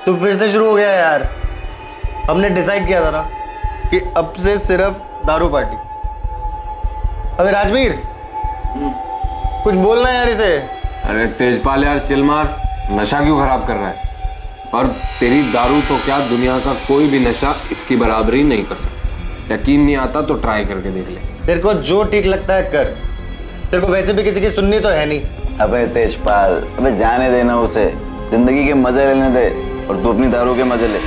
तू फिर से शुरू हो गया यार। हमने डिसाइड किया था ना कि अब से सिर्फ दारू पार्टी। अबे राजवीर, कुछ बोलना है यार इसे। अरे तेजपाल यार चिल मार, नशा क्यों खराब कर रहा है? और तेरी दारू तो क्या, दुनिया का कोई भी नशा इसकी बराबरी नहीं कर सकता। यकीन नहीं आता तो ट्राई करके देख ले। तेरे को जो ठीक लगता है कर, तेरे को वैसे भी किसी की सुननी तो है नहीं। अबे तेजपाल, अबे जाने देना उसे, जिंदगी के मजे लेने दे और तू अपनी दारू के मजे ले।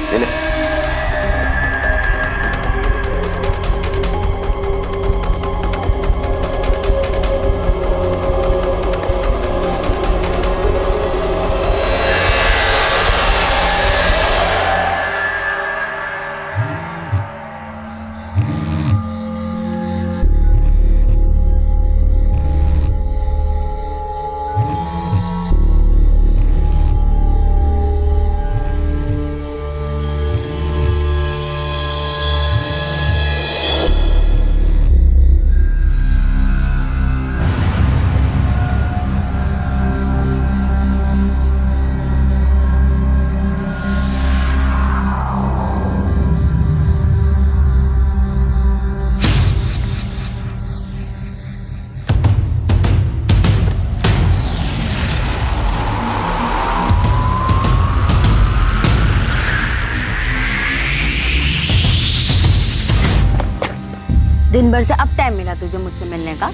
दिन भर से अब टाइम मिला तुझे मुझसे मिलने का?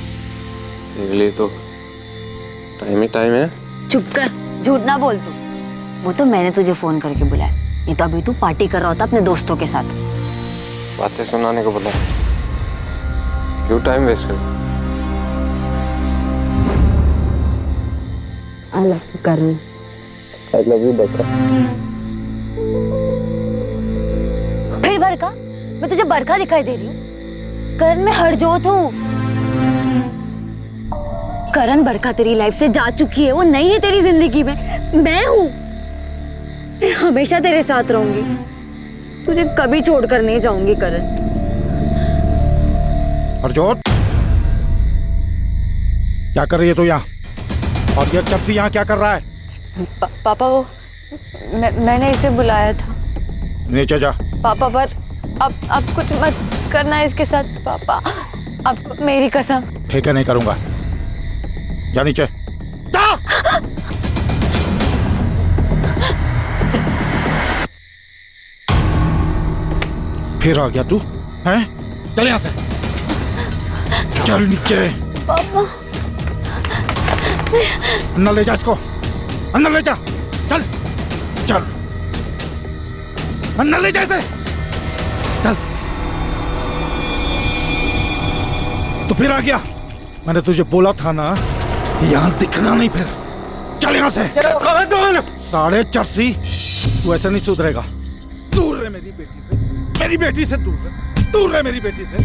मेरे लिए तो टाइम है। चुप कर, झूठ ना बोल तू। वो तो मैंने तुझे फोन करके बुलाया, नहीं तो अभी तू पार्टी कर रहा होता अपने दोस्तों के साथ। बातें सुनाने को बोला, क्यों टाइम वेस्ट कर? आई love you Karan. I love you बरका। फिर बरका? मैं तुझे बरका दिखाई दे रही हूँ? करण मैं हरजोत हूँ। करण, बरका तेरी लाइफ से जा चुकी है, वो नहीं है तेरी जिंदगी में। मैं हूँ, मैं हमेशा तेरे साथ रहूंगी, तुझे कभी छोड़कर नहीं जाऊंगी करण। हरजोत, क्या कर रही है तू यहाँ? और ये चपसी यहाँ क्या कर रहा है? पापा, वो मैंने इसे बुलाया था। नीचे जा। पापा, पर अब कुछ मत करना इसके साथ पापा, अब मेरी कसम। ठीक है, नहीं करूंगा। जा नीचे जा। फिर आ गया तू, हैं? चल यहाँ से, चल नीचे। पापा, अंदर ले जा इसको, अंदर ले जा। चल चल, अंदर ले जा इसे, चल। तो फिर आ गया। मैंने तुझे बोला था ना, यहाँ दिखना नहीं। फिर चल यहाँ से। साढ़े चरसी, तू ऐसे नहीं सुधरेगा। दूर रहे मेरी बेटी से, मेरी बेटी से दूर रहे, दूर रहे मेरी बेटी से।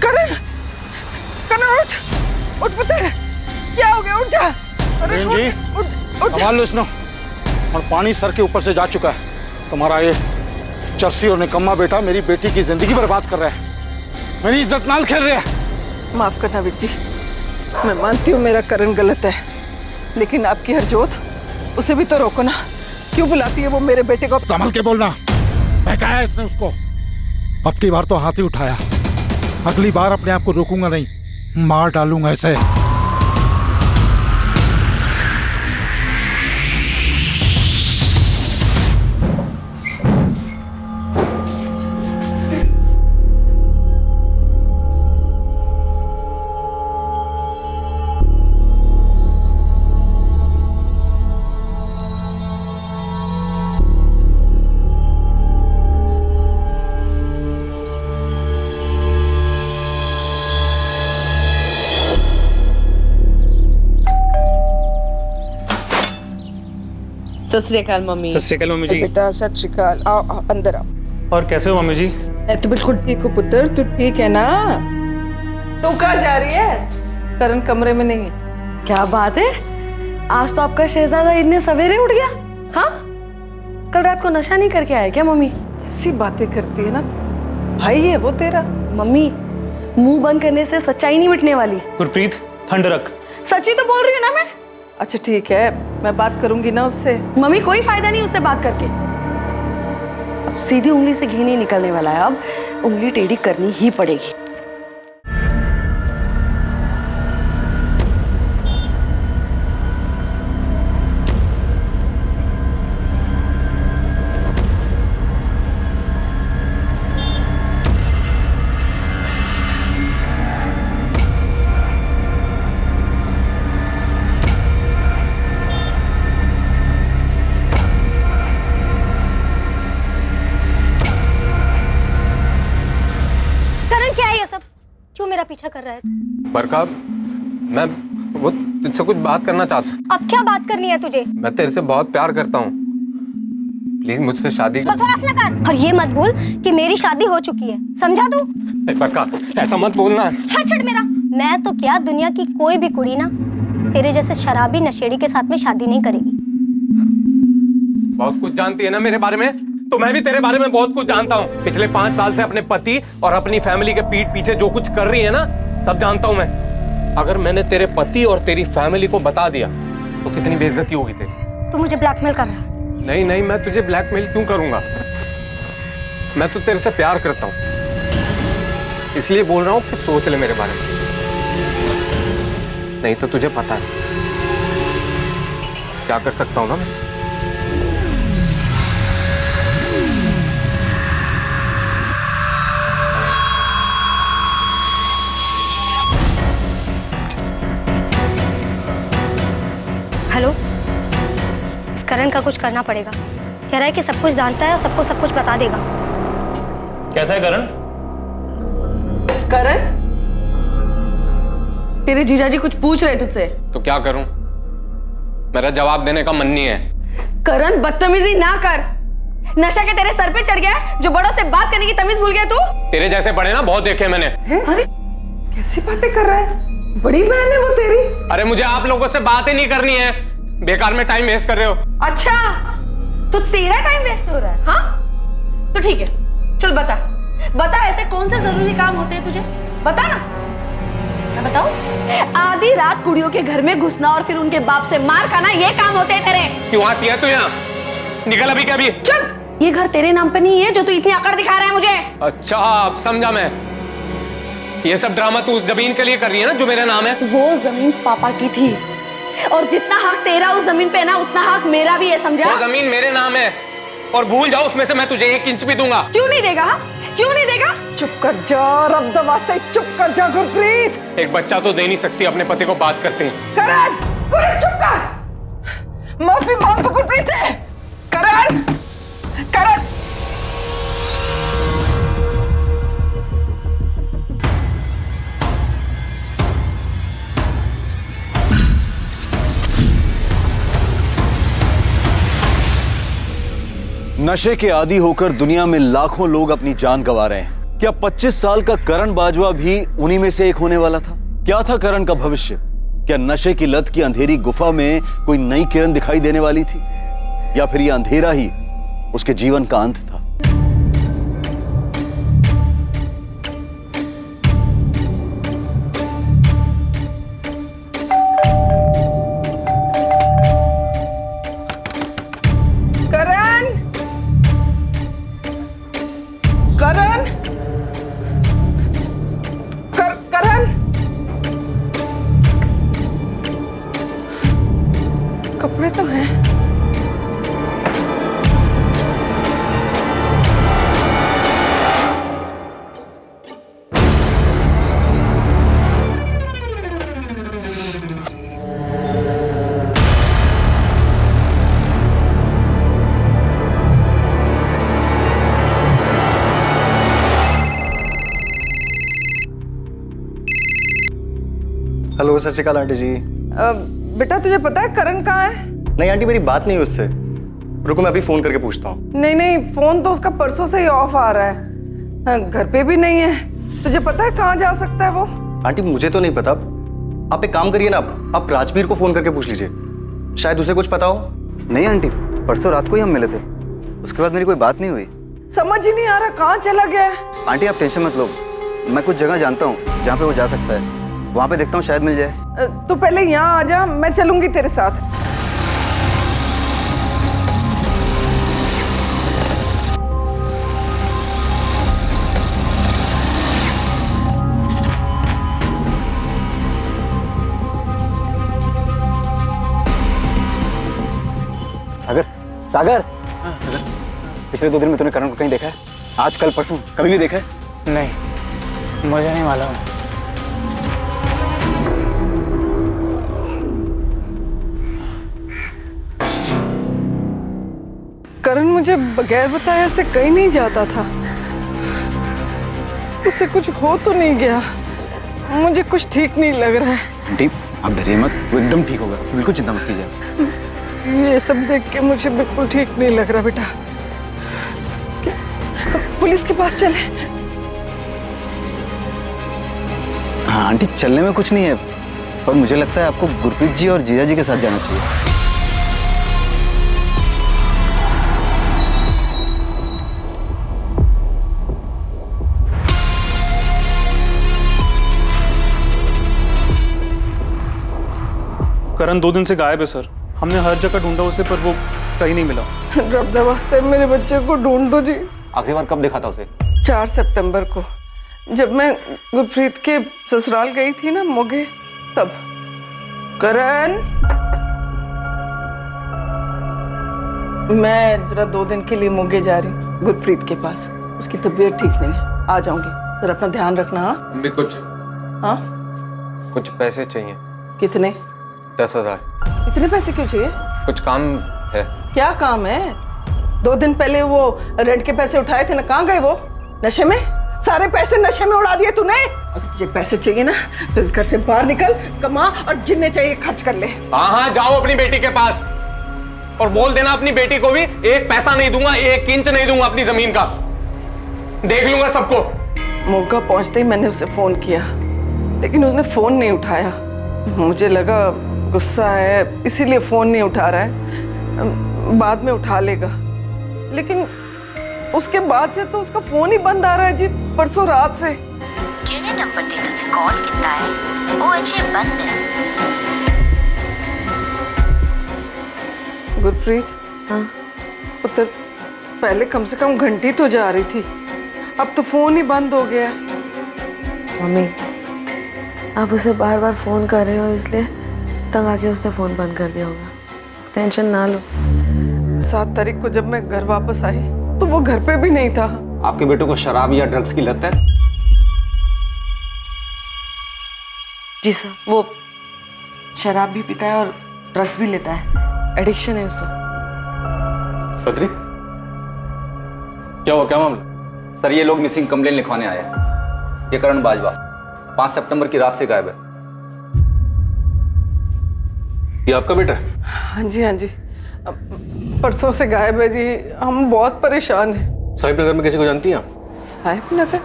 करण, उठ पुत्र, क्या हो गया? उठ जा। अरे जी, संभाल लो इसनो। और पानी सर के ऊपर से जा चुका है। तुम्हारा ये चरसी और निकम्मा बेटा मेरी बेटी की जिंदगी बर्बाद कर रहा है, मेरी इज्जत नाल खेल रहा है। माफ करना वीर जी, मैं मानती हूँ मेरा करण गलत है, लेकिन आपकी हरजोत, उसे भी तो रोको ना। क्यों बुलाती है वो मेरे बेटे को? संभल के बोलना। बहकाया इसने उसको। अब की बार तो हाथ ही उठाया, अगली बार अपने आप को रोकूंगा नहीं, मार डालूंगा इसे। सत श्री अकाल मम्मी। सत श्री अकाल मम्मी जी। बेटा सत श्री अकाल, आओ अंदर आओ। और कैसे हो मम्मी जी? मैं तो बिल्कुल ठीक हूँ पुत्र, तू ठीक है ना? तू कहाँ जा रही है? करण कमरे में नहीं है। क्या बात है, आज तो आपका शहजादा इतने सवेरे उठ गया? हाँ, कल रात को नशा नहीं करके आया क्या मम्मी? ऐसी बातें करती है ना, भाई है वो तेरा। मम्मी, मुंह बंद करने से सच्चाई नहीं मिटने वाली। गुरप्रीत, ठंड रख। सच ही तो बोल रही हूँ ना मैं। अच्छा ठीक है, मैं बात करूंगी ना उससे। मम्मी कोई फायदा नहीं उससे बात करके। अब सीधी उंगली से घी नहीं निकलने वाला है, अब उंगली टेढ़ी करनी ही पड़ेगी। करण क्या है ये सब? क्यों मेरा पीछा कर रहा है? बरका, मैं वो तुझसे कुछ बात करना चाहता। अब क्या बात करनी है तुझे? मैं तेरे से बहुत प्यार करता हूँ, प्लीज मुझसे शादी। बकवास ना कर और ये मत भूल कि मेरी शादी हो चुकी है, समझा तू? बरका ऐसा मत बोलना। हाँ छड़ मेरा। मैं तो क्या, दुनिया की कोई भी कुड़ी ना तेरे जैसे शराबी नशेड़ी के साथ में शादी नहीं करेगी। बहुत कुछ जानती है ना मेरे बारे में, तो मैं भी तेरे बारे में बहुत कुछ जानता हूँ। पिछले 5 साल से अपने पति और अपनी फैमिली के पीठ पीछे जो कुछ कर रही है ना, सब जानता हूँ मैं। अगर मैंने तेरे पति और तेरी फैमिली को बता दिया तो कितनी बेइज्जती होगी तेरी। तू मुझे ब्लैकमेल कर रहा है? नहीं नहीं, मैं तुझे ब्लैकमेल क्यों करूंगा? मैं तो तेरे से प्यार करता हूँ, इसलिए बोल रहा हूँ कि सोच ले मेरे बारे में। नहीं तो तुझे पता है क्या कर सकता हूँ ना मैं। हेलो, इस करण का कुछ करना पड़ेगा। कह रहा है कि सब कुछ जानता है और सबको सब कुछ बता देगा। कैसा है करण? करण, तेरे जीजाजी कुछ पूछ रहे तुझसे। तो क्या करूं? मेरा जवाब देने का मन नहीं है। करण बदतमीजी ना कर। नशा के तेरे सर पे चढ़ गया है जो बड़ों से बात करने की तमीज भूल गया तू। तेरे जैसे बड़े ना बहुत देखे मैंने। अरे कैसी बातें कर रहा है? बड़ी बहन है वो तेरी। अरे मुझे आप लोगों से बात ही नहीं करनी है, बेकार में टाइम वेस्ट कर रहे हो। अच्छा, तो तेरा टाइम वेस्ट हो रहा है? हाँ तो ठीक है, चल बता बता, ऐसे कौन से जरूरी काम होते हैं तुझे? बता ना। मैं बताऊं? आधी रात कुड़ियों के घर में घुसना और फिर उनके बाप से मार खाना, ये काम होते हैं तेरे। क्यों आती है तू यहाँ? निकल अभी क्या अभी। चुप, ये घर तेरे नाम पे नहीं है जो तू इतनी अकड़ दिखा रहा है मुझे। अच्छा अब समझा मैं। ये सब ड्रामा तू उस जमीन के लिए कर रही है ना जो मेरा नाम है। वो जमीन पापा की थी और जितना हक तेरा उस जमीन पे ना, उतना हक मेरा भी है, समझा? वो जमीन मेरे नाम है और भूल जाओ, उसमें से मैं तुझे 1 इंच भी दूंगा। क्यों नहीं देगा? हा? क्यों नहीं देगा? चुप कर जा रब द वास्ते, चुप कर जा गुरप्रीत। एक बच्चा तो दे नहीं सकती अपने पति को बात करते हैं। करण, करण चुप कर। माफी मांग तो गुरप्रीत से। करण, करण। नशे के आदी होकर दुनिया में लाखों लोग अपनी जान गंवा रहे हैं। क्या 25 साल का करण बाजवा भी उन्हीं में से एक होने वाला था? क्या था करण का भविष्य? क्या नशे की लत की अंधेरी गुफा में कोई नई किरण दिखाई देने वाली थी, या फिर यह अंधेरा ही उसके जीवन का अंत था? कपड़े तो हैं। हेलो, सत श्री अकाल आंटी जी। बेटा तुझे पता है करण कहाँ है? नहीं आंटी, मेरी बात नहीं हुई उससे। रुको मैं अभी फोन करके पूछता हूँ। नहीं नहीं, फोन तो उसका परसों से ही ऑफ आ रहा है, घर पे भी नहीं है। तुझे पता है कहाँ जा सकता है वो? आंटी मुझे तो नहीं पता। आप एक काम करिए ना, आप राजवीर को फोन करके पूछ लीजिए, शायद उसे कुछ पता हो। नहीं आंटी, परसों रात को ही हम मिले थे, उसके बाद मेरी कोई बात नहीं हुई। समझ ही नहीं आ रहा कहाँ चला गया है। आंटी आप टेंशन मत लो, मैं कुछ जगह जानता हूँ जहाँ पे वो जा सकता है। वहाँ पे देखता हूँ शायद मिल जाए। तो पहले यहाँ आ जा, मैं चलूंगी तेरे साथ। सागर, सागर। हाँ सागर, पिछले 2 दिन में तूने करण को कहीं देखा है? आज, कल, परसों कभी भी देखा है? नहीं, मुझे नहीं मालूम। करण मुझे बगैर बताए से कहीं नहीं जाता था। उसे कुछ हो तो नहीं गया? मुझे कुछ ठीक नहीं लग रहा है। आंटी, आप डरिए मत, वो एकदम ठीक होगा, बिल्कुल चिंता मत कीजिए। ये सब देख के मुझे बिल्कुल ठीक नहीं लग रहा बेटा। पुलिस के पास चले? हाँ आंटी, चलने में कुछ नहीं है, पर मुझे लगता है आपको गुरप्रीत जी और जीजा जी के साथ जाना चाहिए। करण 2 दिन से गायब है सर। हमने हर जगह ढूंढा उसे, पर वो कहीं नहीं मिला। रब दे वास्ते मेरे बच्चे को ढूंढ दो जी। आखिरी बार कब देखा था उसे? 4 सितंबर को, जब मैं गुरप्रीत के ससुराल गई थी ना, मोगे, तब। करण, मैं जरा 2 दिन के लिए मोगे जा रही हूँ गुरप्रीत के पास। उसकी तबीयत ठीक नहीं है, आ जाऊंगी। जरा अपना ध्यान रखना। हाँ भी कुछ, हाँ, कुछ पैसे चाहिए। कितने? 10,000। इतने पैसे क्यों चाहिए? कुछ काम है। क्या काम है? 2 दिन पहले वो रेंट के पैसे उठाए थे ना, कहाँ गए वो? नशे में? सारे पैसे नशे में उड़ा दिए तूने। अगर तुझे पैसे चाहिए ना तो इस घर से बाहर निकल, कमा और जिन्ने चाहिए खर्च कर ले। हाँ हाँ, जाओ अपनी बेटी के पास और बोल देना अपनी बेटी को भी 1 पैसा नहीं दूंगा, 1 इंच नहीं दूंगा अपनी जमीन का। देख लूंगा सबको। मौका पहुंचते ही मैंने उसे फोन किया, लेकिन उसने फोन नहीं उठाया। मुझे लगा गुस्सा है, इसीलिए फोन नहीं उठा रहा है, बाद में उठा लेगा। लेकिन उसके बाद से तो उसका फोन ही बंद आ रहा है जी, परसों रात से। जिन्हें नंबर ते तुसी कॉल किया है वो अजे बंद है। गुरप्रीत, हाँ पुत्र, पहले कम से कम घंटी तो जा रही थी, अब तो फोन ही बंद हो गया। मम्मी, आप उसे बार बार फोन कर रहे हो, इसलिए तंग आके उसने फोन बंद कर दिया होगा। टेंशन ना लो। 7 तारीख को जब मैं घर वापस आई तो वो घर पे भी नहीं था। आपके बेटे को शराब या ड्रग्स की लत है? जी सर, वो शराब भी पीता है और ड्रग्स भी लेता है, एडिक्शन है उसे। बद्री, क्या हुआ, क्या मामला? सर, ये लोग मिसिंग कंप्लेन लिखवाने आए हैं। ये करण बाजवा 5 सितंबर की रात से गायब है। ये आपका बेटा है? हाँ जी, हाँ जी, परसों से गायब है जी। हम बहुत परेशान हैं। साहिब नगर में किसी को जानती हैं आप? साहिब नगर?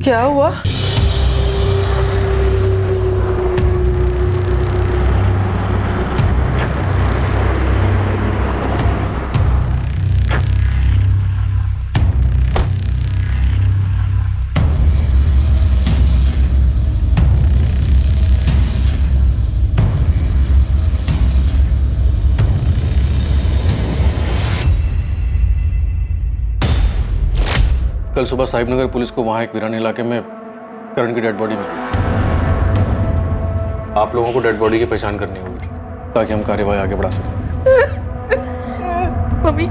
क्या हुआ? कल सुबह साहिब नगर पुलिस को वहां एक वीरान इलाके में करण की डेड बॉडी मिली। आप लोगों को डेड बॉडी की पहचान करनी होगी ताकि हम कार्यवाही आगे बढ़ा सकें। मम्मी,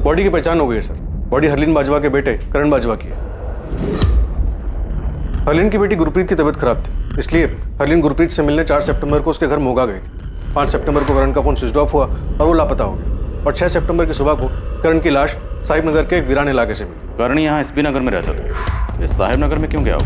बॉडी की पहचान हो गई है सर। बॉडी हरलीन बाजवा के बेटे करण बाजवा की है। हरलीन की बेटी गुरप्रीत की तबीयत खराब थी, इसलिए हरलीन गुरप्रीत से मिलने 4 सितंबर को उसके घर मोगा गई थी। 5 सितंबर को करण का फोन स्विच ऑफ हुआ और वो लापता हो गया। और 6 सितंबर की सुबह को करण की लाश साहिब नगर के एक वीरान इलाके से मिली। करण यहाँ एसपी नगर में रहता था, ये साहिब नगर में क्यों गया हो?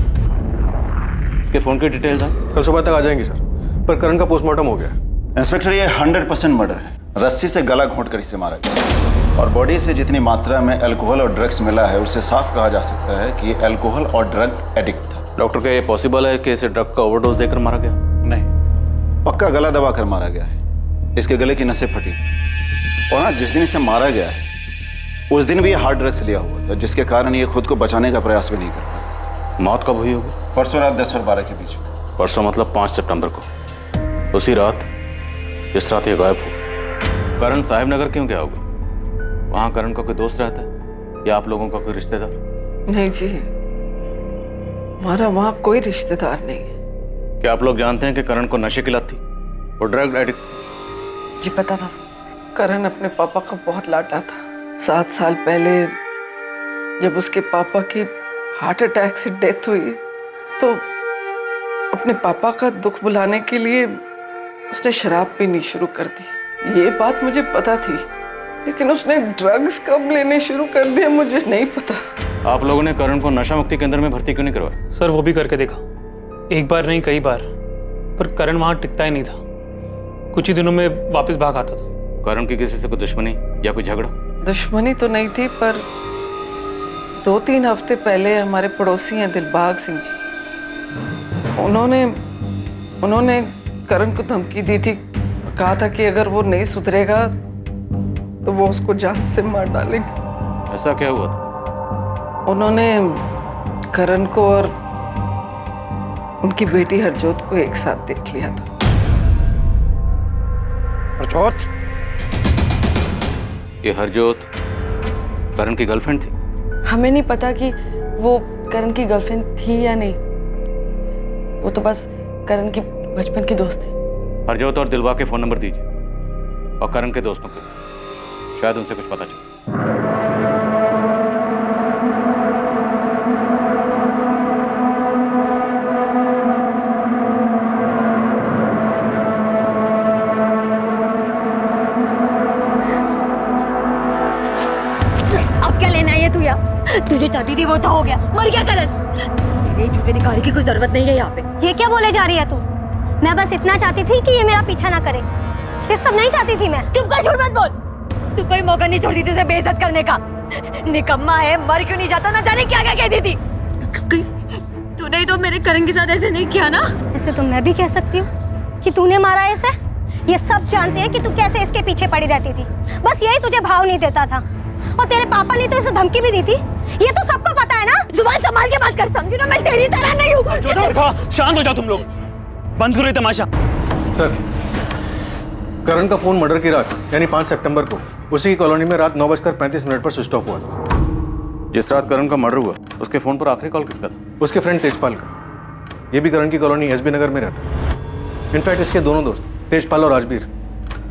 इसके फोन की डिटेल्स हैं? कल सुबह तक आ जाएंगी सर, पर करण का पोस्टमार्टम हो गया। इंस्पेक्टर, ये 100% मर्डर है। रस्सी से गला घोंटकर इसे मारा गया और बॉडी से जितनी मात्रा में अल्कोहल और ड्रग्स मिला है उससे साफ कहा जा सकता है कि ये अल्कोहल और ड्रग एडिक्ट था। डॉक्टर, क्या ये पॉसिबल है कि इसे ड्रग का ओवरडोज देकर मारा गया? नहीं, पक्का गला दबाकर मारा गया है। इसके गले की नसें फटी और हाँ, जिस दिन इसे मारा गया है उस दिन भी ये हार्ड ड्रग्स लिया हुआ था, जिसके कारण ये खुद को बचाने का प्रयास भी नहीं कर पाया। मौत कब हुई होगी? परसों रात 10 और 12 के बीच में। परसों मतलब 5 सितंबर को, उसी रात जिस रात ये गायब हुआ। करण साहिब नगर क्यों गया होगा? वहां करण का कोई दोस्त रहता है या आप लोगों का कोई रिश्तेदार? नहीं जी, हमारा वहाँ कोई रिश्तेदार नहीं है। क्या आप लोग जानते हैं कि करण को नशे की लत थी? वो ड्रग एडिक्ट? जी पता था। करण अपने पापा का बहुत लाटा था। 7 साल पहले जब उसके पापा की हार्ट अटैक से डेथ हुई तो अपने पापा का दुख भुलाने के लिए उसने शराब पीनी शुरू कर दी। ये बात मुझे पता थी, लेकिन उसने ड्रग्स कब लेने शुरू कर दिए मुझे नहीं पता। आप लोगों ने करण को नशा मुक्ति केंद्र में भर्ती क्यों नहीं करवाया? सर वो भी करके देखा, एक बार नहीं कई बार, पर करण वहां टिकता ही नहीं था। कुछ ही दिनों में वापस भाग आता था। करण की किसी से कोई दुश्मनी या कोई झगड़ा? दुश्मनी तो नहीं थी, पर 2-3 हफ्ते पहले हमारे पड़ोसी हैं दिलबाग सिंह जी, उन्होंने करण को धमकी दी थी। कहा था कि अगर वो नहीं सुधरेगा तो वो उसको जान से मार डालेंगे। ऐसा क्या हुआ था? उन्होंने करण को और उनकी बेटी हरजोत को एक साथ देख लिया था। हरजोत? ये हरजोत करण की गर्लफ्रेंड थी? हमें नहीं पता कि वो करण की गर्लफ्रेंड थी या नहीं, वो तो बस करण की बचपन की दोस्त थी। हरजोत और दिलबाग के फोन नंबर दीजिए और करण के दोस्तों के, शायद उनसे कुछ पता चले। अब क्या लेना है ये तू यार? तुझे चाहती थी वो तो हो गया, मर गया करण। तेरे झूठे दिखाने की कोई जरूरत नहीं है यहाँ पे। ये क्या बोले जा रही है तू? मैं बस इतना चाहती थी कि ये मेरा पीछा ना करे, ये सब नहीं चाहती थी मैं। चुप कर, झूठ मत बोल। तू कोई मौका नहीं छोड़ती थी उसे बेइज्जत करने का। निकम्मा है, मर क्यों नहीं जाता, ना जाने क्या क्या कहती थी। तूने तो मेरे करण के साथ ऐसे नहीं किया ना? ऐसे तो मैं भी कह सकती हूँ कि तूने मारा इसे। ये सब जानते हैं कि तू कैसे इसके पीछे पड़ी रहती थी, बस यही तुझे भाव नहीं देता था। और तेरे पापा ने तो इसे धमकी भी दी थी, ये तो सबको पता है ना। जुबान संभाल के बात कर, समझी ना, मैं तेरी तरह नहीं हूँ। शांत हो जाओ तुम लोग, बंद करो ये तमाशा। सर, करण का फोन मर्डर की रात यानी 5 सितंबर को उसी की कॉलोनी में रात 9:35 पर स्विच ऑफ हुआ था। जिस रात करण का मर्डर हुआ उसके फोन पर आखिरी कॉल किसका था? उसके फ्रेंड तेजपाल का। ये भी करण की कॉलोनी एसबी नगर में रहता है। इनफैक्ट इसके दोनों दोस्त तेजपाल और राजबीर,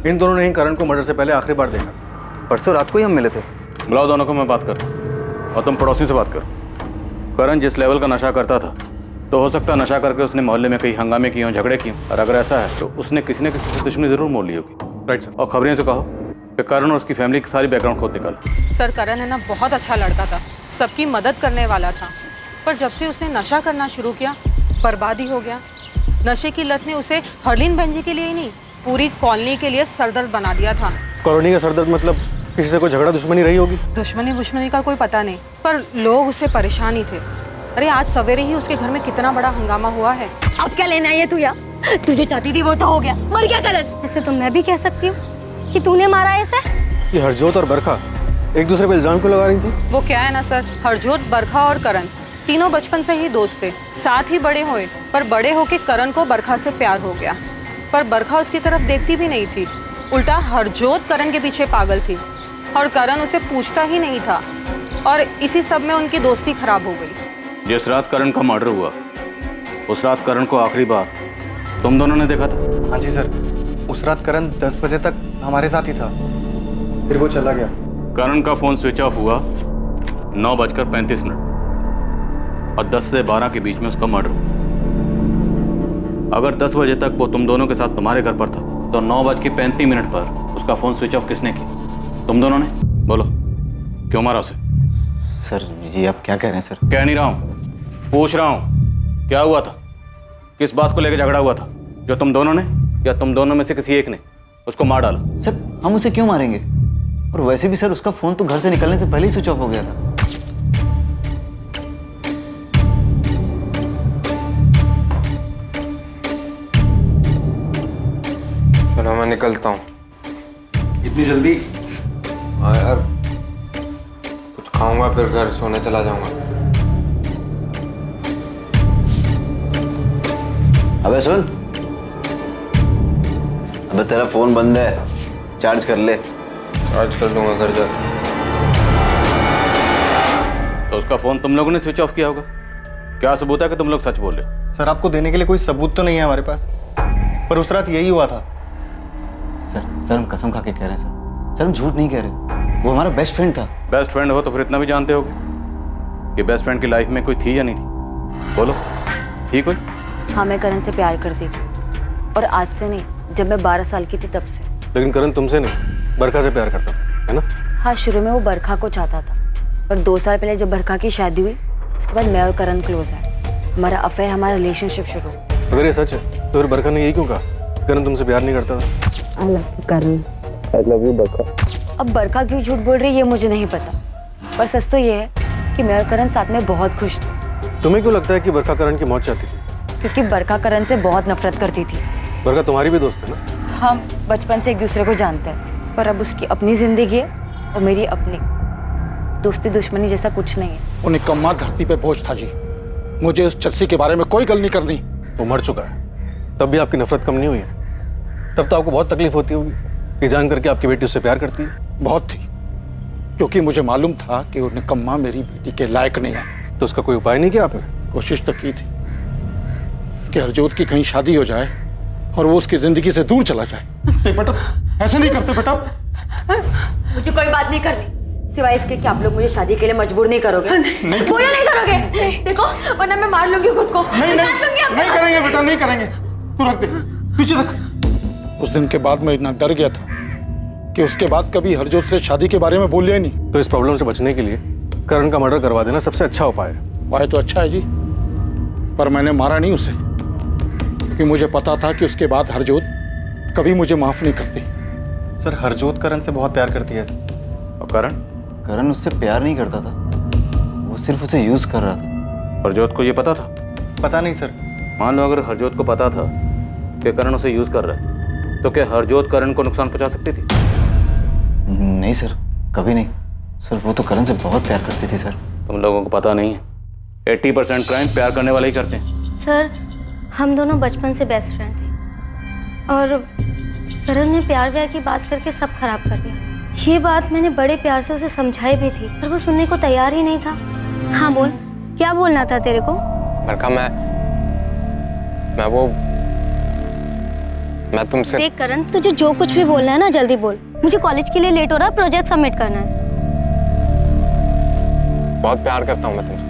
इन दोनों ने ही करण को मर्डर से पहले आखिरी बार देखा। परसों रात को ही हम मिले थे। बुलाओ दोनों को, मैं बात कर। और तुम पड़ोसियों से बात करो। करण जिस लेवल का नशा करता था, तो हो सकता है नशा करके उसने मोहल्ले में कई हंगामे किए हों, झगड़े किए हों, और अगर ऐसा है तो उसने किसी न किसी से दुश्मनी जरूर मोल ली होगी। Right sir. और खबरें से कहो कि करण और उसकी फैमिली की सारी बैकग्राउंड खोद निकालो। सर करण है ना बहुत अच्छा लड़का था, सबकी मदद करने वाला था, पर जब से उसने नशा करना शुरू किया बर्बादी हो गया। नशे की लत ने उसे हरलीन बहन जी के लिए ही नहीं, पूरी कॉलोनी के लिए सरदर्द बना दिया था। कॉलोनी का सरदर्द मतलब किसी से कोई झगड़ा दुश्मनी रही होगी? दुश्मनी का कोई पता नहीं, पर लोग उससे परेशान ही थे। अरे आज सवेरे ही उसके घर में कितना बड़ा हंगामा हुआ है। अब क्या लेना है ये तू यार? तुझे चाहती थी वो तो हो गया, मर गया करण। ऐसे तो मैं भी कह सकती हूँ कि तूने मारा इसे। ये हरजोत और बरखा एक दूसरे पर इल्जाम क्यों लगा रही थी? वो क्या है ना सर, हरजोत, बरखा और करण तीनों बचपन से ही दोस्त थे, साथ ही बड़े हुए, पर बड़े होके करण को बरखा से प्यार हो गया। पर बरखा उसकी तरफ देखती भी नहीं थी, उल्टा हरजोत करण के पीछे पागल थी और करण उसे पूछता ही नहीं था, और इसी सब में उनकी दोस्ती खराब हो गई। जिस रात करण का मर्डर हुआ उस रात करण को आखिरी बार तुम दोनों ने देखा था? हाँ जी सर, उस रात करण 10 बजे तक हमारे साथ ही था, फिर वो चला गया। करण का फोन स्विच ऑफ हुआ 9:35 और 10 से 12 के बीच में उसका मर्डर हुआ। अगर 10 बजे तक वो तुम दोनों के साथ तुम्हारे घर पर था, तो 9:35 पर उसका फोन स्विच ऑफ किसने किया? तुम दोनों ने? बोलो, क्यों मारा उसे? सर ये आप क्या कह रहे हैं सर? कह नहीं रहा हूं, पूछ रहा हूं, क्या हुआ था? किस बात को लेकर झगड़ा हुआ था जो तुम दोनों ने या तुम दोनों में से किसी एक ने उसको मार डाला? सर हम उसे क्यों मारेंगे? और वैसे भी सर उसका फोन तो घर से निकलने से पहले ही स्विच ऑफ हो गया था। चलो मैं निकलता हूँ। इतनी जल्दी? हाँ यार, खाऊंगा फिर घर सोने चला जाऊंगा। अबे सुन, अबे तेरा फोन बंद है, चार्ज कर ले। चार्ज कर लूंगा घर जाकर। तो उसका फोन तुम लोगों ने स्विच ऑफ किया होगा। क्या सबूत है कि तुम लोग सच बोल रहे? सर आपको देने के लिए कोई सबूत तो नहीं है हमारे पास, पर उस रात यही हुआ था। सर हम कसम खा के कह रहे हैं सर हम झूठ नहीं कह रहे, वो हमारा बेस्ट फ्रेंड था। बेस्ट फ्रेंड हो तो फिर इतना भी जानते होगे कि बेस्ट फ्रेंड की लाइफ में कोई थी या नहीं थी? बोलो, थी कोई? हाँ, मैं करण से प्यार करती थी, और आज से नहीं, जब मैं 12 साल की थी तब से। लेकिन करण तुमसे नहीं, बरखा से प्यार करता था, है ना? हाँ, शुरू में वो बरखा को चाहता था, पर 2 साल पहले जब बरखा की शादी हुई, उसके बाद मैं और करण क्लोज है। हमारा अफेयर, हमारा रिलेशनशिप शुरू। अगर ये सच है तो फिर बरखा ने यही क्यों कहा करण तुमसे प्यार नहीं करता था? I love you Karan. I love you Barkha. अब बरखा क्यों झूठ बोल रही है ये मुझे नहीं पता, पर सच तो ये है कि मैं और करण साथ में बहुत खुश थे। तुम्हें क्यों लगता है कि बरखा करण की मौत चाहती थी? क्योंकि बरखा करण से बहुत नफरत करती थी। बरखा तुम्हारी भी दोस्त है ना? हम बचपन से एक दूसरे को जानते हैं, पर अब उसकी अपनी जिंदगी है और मेरी अपनी। दोस्ती दुश्मनी जैसा कुछ नहीं है। वो निकम्मा धरती पे बोझ था जी। मुझे उस चर्सी के बारे में कोई गल नहीं करनी। वो मर चुका है, तब भी आपकी नफरत कम नहीं हुई है। तब तो आपको बहुत तकलीफ होती होगी ये जान करके आपकी बेटी उससे प्यार करती है। बहुत थी, क्योंकि मुझे मालूम था कि वो निकम्मा मेरी बेटी के लायक नहीं है। तो उसका कोई उपाय नहीं किया आपने? कोशिश तो की थी कि हरजोत की कहीं शादी हो जाए और वो उसकी जिंदगी से दूर चला जाए। बेटा ऐसे नहीं करते बेटा। मुझे कोई बात नहीं करनी, सिवाय इसके कि आप लोग मुझे शादी के लिए मजबूर नहीं करोगे। नहीं बोलो नहीं करोगे, देखो वरना मैं मार लूंगी खुद को। नहीं करेंगे बेटा, नहीं करेंगे। तू रख दे, पीछे रख। उस दिन के बाद मैं इतना डर गया था कि उसके बाद कभी हरजोत से शादी के बारे में बोलिए नहीं। तो इस प्रॉब्लम से बचने के लिए करण का मर्डर करवा देना सबसे अच्छा उपाय है। उपाय तो अच्छा है जी, पर मैंने मारा नहीं उसे, क्योंकि मुझे पता था कि उसके बाद हरजोत कभी मुझे माफ नहीं करती। सर हरजोत करण से बहुत प्यार करती है सर। और करण? करण उससे प्यार नहीं करता था, वो सिर्फ उसे यूज कर रहा था। हरजोत को ये पता था? पता नहीं सर। मान लो अगर हरजोत को पता था कि करण उसे यूज कर रहा है, तो क्या हरजोत करण को नुकसान पहुंचा सकती थी? नहीं सर, कभी नहीं सर। वो तो करण से बहुत प्यार करती थी सर। तुम लोगों को पता नहीं है, 80% क्राइम प्यार करने वाले ही करते हैं। सर, हम दोनों बचपन से बेस्ट फ्रेंड थे, और करण ने प्यार की बात करके सब खराब कर दिया। ये बात मैंने बड़े प्यार से उसे समझाई भी थी, पर वो सुनने को तैयार ही नहीं था। हाँ बोल, क्या बोलना था तेरे को? बरखा, मैं तुमसे। देख करण, तुझे जो कुछ भी बोलना है ना जल्दी बोल। मुझे कॉलेज के लिए लेट हो रहा है, प्रोजेक्ट सबमिट करना है। बहुत प्यार करता हूँ मैं तुमसे,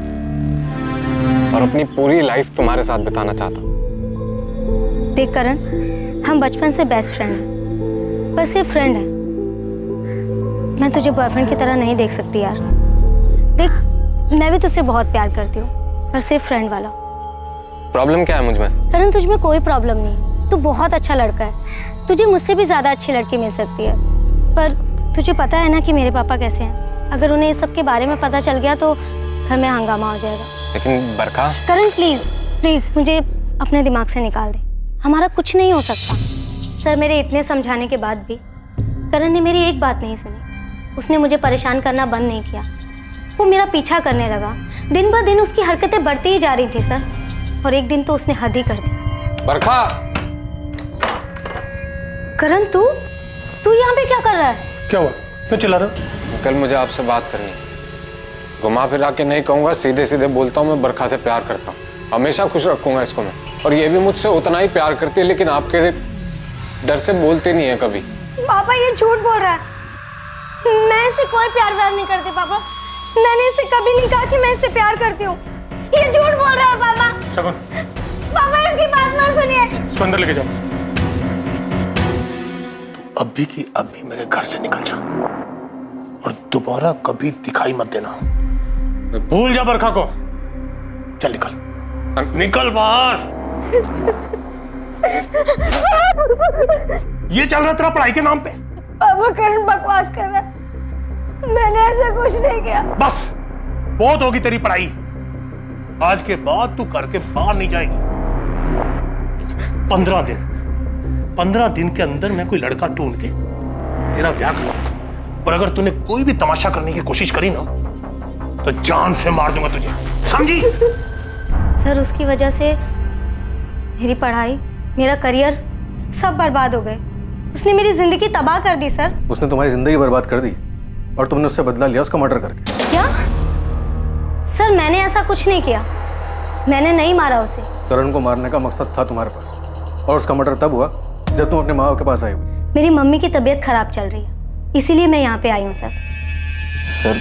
और अपनी पूरी लाइफ तुम्हारे साथ बिताना चाहता हूँ। देख करण, हम बचपन से बेस्ट फ्रेंड हैं, पर सिर्फ फ्रेंड है। मैं तुझे बॉयफ्रेंड की तरह नहीं देख सकती यार। देख, मैं भी तुझसे बहुत प्यार करती हूँ, पर सिर्फ फ्रेंड वाला। प्रॉब्लम क्या है मुझ में? करण, तुझ में कोई प्रॉब्लम नहीं, तू बहुत अच्छा लड़का है। तुझे मुझसे भी ज्यादा अच्छी लड़की मिल सकती है, पर तुझे पता है ना कि मेरे पापा कैसे हैं। अगर उन्हें इस सब के बारे में पता चल गया तो घर में हंगामा हो जाएगा। लेकिन बरखा। करण प्लीज प्लीज मुझे अपने दिमाग से निकाल दे, हमारा कुछ नहीं हो सकता। सर, मेरे इतने समझाने के बाद भी करण ने मेरी एक बात नहीं सुनी। उसने मुझे परेशान करना बंद नहीं किया, वो मेरा पीछा करने लगा। दिन ब दिन उसकी हरकतें बढ़ती ही जा रही थी सर, और एक दिन तो उसने हद ही कर दी। बरखा! करण, तू यहाँ पे क्या कर रहा है? क्या हुआ, क्यों चिल्ला रहा है? कल मुझे आपसे बात करनी है। घुमा फिरा के नहीं कहूंगा, सीधे सीधे बोलता हूँ, मैं बरखा से प्यार करता हूँ। हमेशा खुश रखूंगा इसको मैं, और ये भी मुझसे उतना ही प्यार करती है, लेकिन आपके डर से बोलते नहीं है कभी। पापा ये झूठ बोल रहा है, मैं इससे कोई प्यार व्यार नहीं करती पापा। मैंने इससे कभी नहीं कहा कि मैं इससे प्यार करती हूँ। ये झूठ बोल रहा है पापा। सगुन, पापा इसकी बात मत सुनिए। इसको अंदर लेके जाओ। तू अभी की अभी मेरे घर से निकल जा, और दोबारा कभी दिखाई मत देना। भूल जा बरखा को। चल निकल, निकल बाहर। ये चल रहा तेरा पढ़ाई के नाम पे? पापा करण बकवास कर रहा है, मैंने ऐसा कुछ नहीं किया। बस बहुत होगी तेरी पढ़ाई, आज के बाद तू करके बाहर नहीं जाएगी। 15 दिन के अंदर मैं कोई लड़का ढूंढ के तेरा ब्याह करूंगा, और अगर तूने कोई भी तमाशा करने की कोशिश करी ना तो जान से मार दूंगा तुझे, समझी? सर उसकी वजह से मेरी पढ़ाई, मेरा करियर सब बर्बाद हो गए। उसने मेरी जिंदगी तबाह कर दी सर। उसने तुम्हारी जिंदगी बर्बाद कर दी और तुमने उससे बदला लिया उसका मर्डर करके। क्या? सर मैंने ऐसा कुछ नहीं किया, मैंने नहीं मारा उसे। करण को मारने का मकसद था तुम्हारे पास और उसका मर्डर तब हुआ जब तुम अपने माँ बाप के पास आई हुई। मेरी मम्मी की तबीयत खराब चल रही है, इसीलिए मैं यहाँ पे आई हूँ सर। सर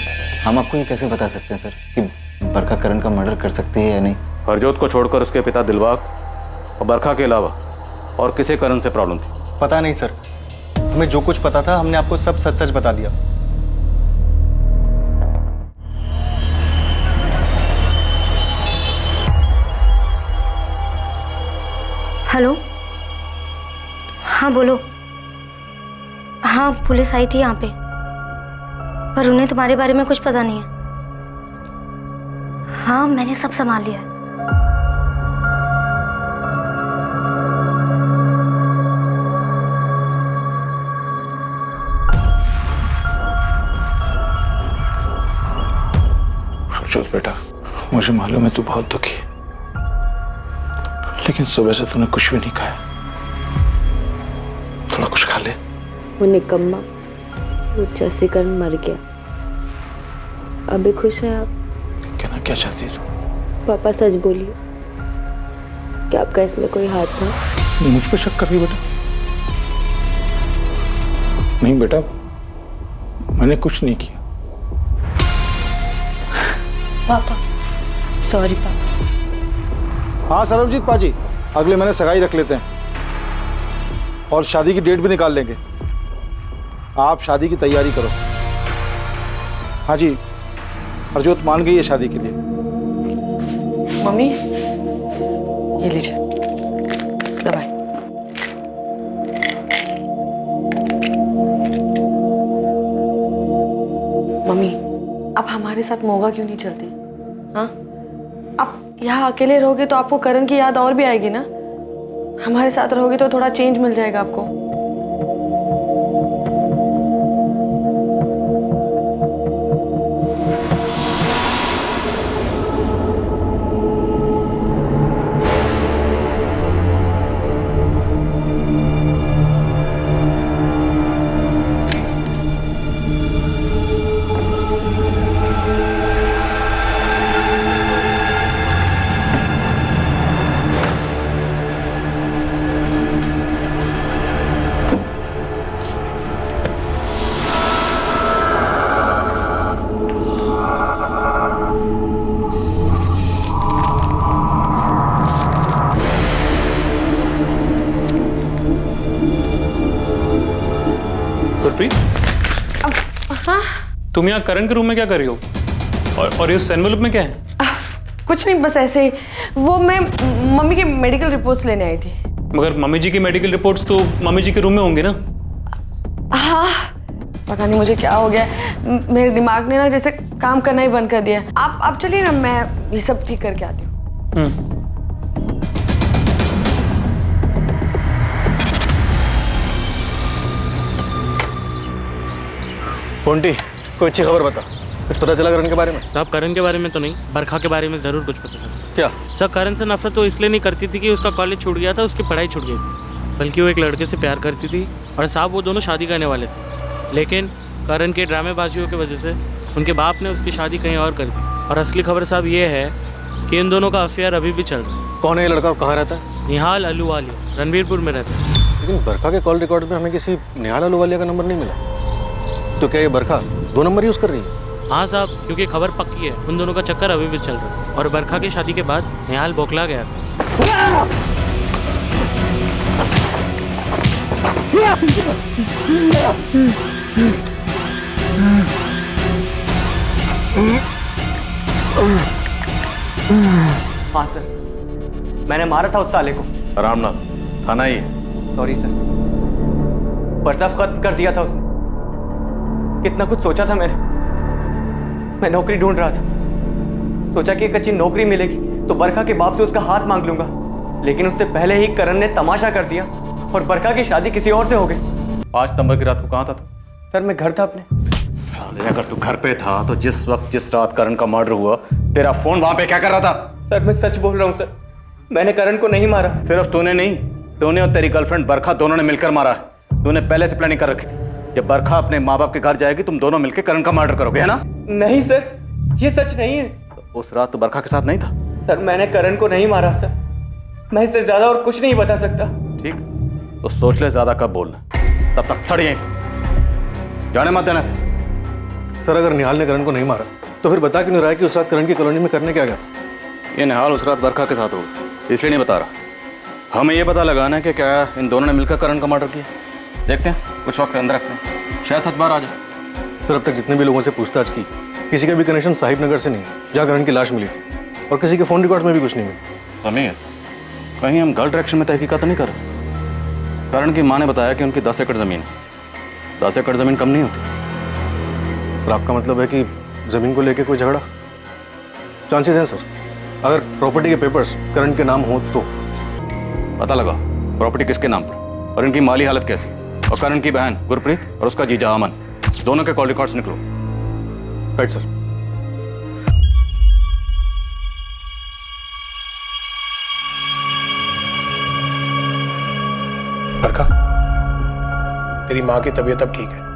हम आपको ये कैसे बता सकते हैं सर कि बरखा करण का मर्डर कर सकती है या नहीं? हरजोत को छोड़कर उसके पिता दिलबाग और बरखा के अलावा और किसे करण से प्रॉब्लम थी? पता नहीं सर, हमें जो कुछ पता था हमने आपको सब सच सच बता दिया। हेलो, हाँ बोलो। हाँ पुलिस आई थी यहाँ पे, पर उन्हें तुम्हारे बारे में कुछ पता नहीं है। हाँ मैंने सब संभाल लिया है। हरजोत बेटा, मुझे मालूम है तू बहुत दुखी है, लेकिन सुबह से तूने कुछ भी नहीं खाया। थोड़ा कुछ खा ले। वो निकम्मा, वो जसीकरण मर गया। अभी खुश है आप? कहना क्या चाहती तू? पापा सच बोलिए, क्या आपका इसमें कोई हाथ था? मुझ पे शक कर रही बेटा? नहीं बेटा, मैंने कुछ नहीं किया। पापा सॉरी पापा। हाँ सर्वजीत पाजी, अगले महीने सगाई रख लेते हैं और शादी की डेट भी निकाल लेंगे। आप शादी की तैयारी करो। हाँ जी, हरजोत मान गई है शादी के लिए। मम्मी ये लीजिए दवाई। मम्मी आप हमारे साथ मोगा क्यों नहीं चलती? हाँ, आप यहाँ अकेले रहोगे तो आपको करण की याद और भी आएगी ना। हमारे साथ रहोगे तो थोड़ा चेंज मिल जाएगा आपको। तुम यहाँ करण के रूम में क्या कर रही हो? और इस एनवेलप में क्या है? कुछ नहीं, बस ऐसे ही। वो मैं मम्मी की मेडिकल रिपोर्ट्स लेने आई थी। मगर मम्मी जी की मेडिकल रिपोर्ट्स तो मम्मी जी के रूम में होंगे ना? हाँ, पता नहीं मुझे क्या हो गया, मेरे दिमाग ने ना जैसे काम करना ही बंद कर दिया। आप चलिए ना, मैं ये सब ठीक करके आती हूँ। पोंटी, कोई अच्छी खबर बता। कुछ पता चला करण के बारे में? साहब करण के बारे में तो नहीं, बरखा के बारे में ज़रूर कुछ पता चला। क्या? सर करण से नफरत तो इसलिए नहीं करती थी कि उसका कॉलेज छूट गया था, उसकी पढ़ाई छूट गई थी, बल्कि वो एक लड़के से प्यार करती थी और साहब वो दोनों शादी करने वाले थे। लेकिन करण के ड्रामेबाजियों की वजह से उनके बाप ने उसकी शादी कहीं और कर दी। और असली खबर साहब ये है कि इन दोनों का अफेयर अभी भी चल रहा है। कौन है ये लड़का और कहाँ रहता है? निहाल अहलूवालिया, रणवीरपुर में रहता है। लेकिन बरखा के कॉल रिकॉर्ड में हमें किसी निहाल अहलूवालिया का नंबर नहीं मिला। तो क्या ये बरखा 2 नंबर यूज़ कर रही है? हाँ साहब, क्योंकि खबर पक्की है, उन दोनों का चक्कर अभी भी चल रहा है। और बरखा की शादी के बाद निहाल बौखला गया था। हाँ सर, मैंने मारा था उस साले को। रामनाथ, थाना ही है। सॉरी सर, पर सब खत्म कर दिया था उसने। कितना कुछ सोचा था मैंने। मैं नौकरी ढूंढ रहा था, सोचा कि एक अच्छी नौकरी मिलेगी तो बरखा के बाप से उसका हाथ मांग लूंगा, लेकिन उससे पहले ही करण ने तमाशा कर दिया और बरखा की शादी किसी और से हो गई। 5 सितंबर की रात को कहाँ था? सर मैं घर था अपने। साले अगर तू घर पे था तो जिस वक्त जिस रात करण का मर्डर हुआ तेरा फोन वहां पे क्या कर रहा था? सर मैं सच बोल रहा हूँ सर, मैंने करण को नहीं मारा। सिर्फ तूने नहीं, तूने और तेरी गर्लफ्रेंड बरखा दोनों ने मिलकर मारा है। तूने पहले से प्लानिंग कर रखी थी, जब बरखा अपने माँ बाप के घर जाएगी तुम दोनों मिलकर करण का मर्डर करोगे, है ना? नहीं सर, ये सच नहीं है। तो उस रात तू बरखा के साथ नहीं था? सर मैंने करण को नहीं मारा सर, मैं इससे ज्यादा और कुछ नहीं बता सकता। ठीक, तो सोच ले ज्यादा कब बोलना, तब तक सड़ यहीं जाने मत देना से। सर अगर निहाल ने करण को नहीं मारा तो फिर बता क्यों नहीं रहा है कि उस रात करण की कॉलोनी में करने क्या गया था? ये निहाल उस रात बरखा के साथ होगा, इसलिए नहीं बता रहा। हमें ये पता लगाना है कि क्या इन दोनों ने मिलकर करण का मर्डर किया। देखते हैं, कुछ वक्त अंदर रखते हैं, शायद सच बार आ जाए। सर अब तक जितने भी लोगों से पूछताछ की, किसी का भी कनेक्शन साहिब नगर से नहीं, जहाँ करण की लाश मिली थी, और किसी के फोन रिकॉर्ड्स में भी कुछ नहीं मिला। समीर, कहीं हम गलत डायरेक्शन में तहकीकात तो नहीं कर रहे? करण की माँ ने बताया कि उनकी 10 एकड़ ज़मीन, 10 एकड़ ज़मीन कम नहीं होती। सर आपका मतलब है कि ज़मीन को लेके कोई झगड़ा? चांसेस हैं सर, अगर प्रॉपर्टी के पेपर्स करण के नाम हो तो। पता लगा प्रॉपर्टी किसके नाम पर और इनकी माली हालत कैसी, और करण की बहन गुरप्रीत और उसका जीजा अमन, दोनों के कॉल रिकॉर्ड्स निकलो। Right sir. बरखा, तेरी माँ की तबीयत अब ठीक है,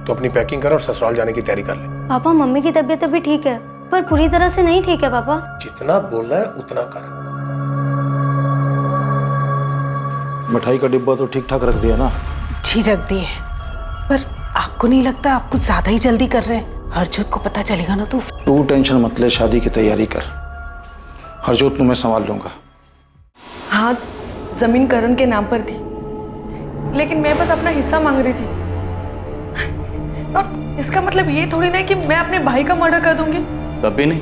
तो अपनी पैकिंग कर और ससुराल जाने की तैयारी कर ले। पापा मम्मी की तबीयत अभी ठीक है, पर पूरी तरह से नहीं ठीक है पापा। जितना बोलना है उतना कर। मिठाई का डिब्बा तो ठीक ठाक रख दिया ना? जी रख दिए, पर आपको नहीं लगता आप कुछ ज्यादा ही जल्दी कर रहे हैं? हरजोत को पता चलेगा ना तो। तू टेंशन मत ले, शादी की तैयारी कर, हरजोत को मैं संभाल लूंगा। हाँ, जमीन करण के नाम पर थी, लेकिन मैं बस अपना हिस्सा मांग रही थी। और इसका मतलब ये थोड़ी ना कि मैं अपने भाई का मर्डर कर दूंगी। तब भी नहीं,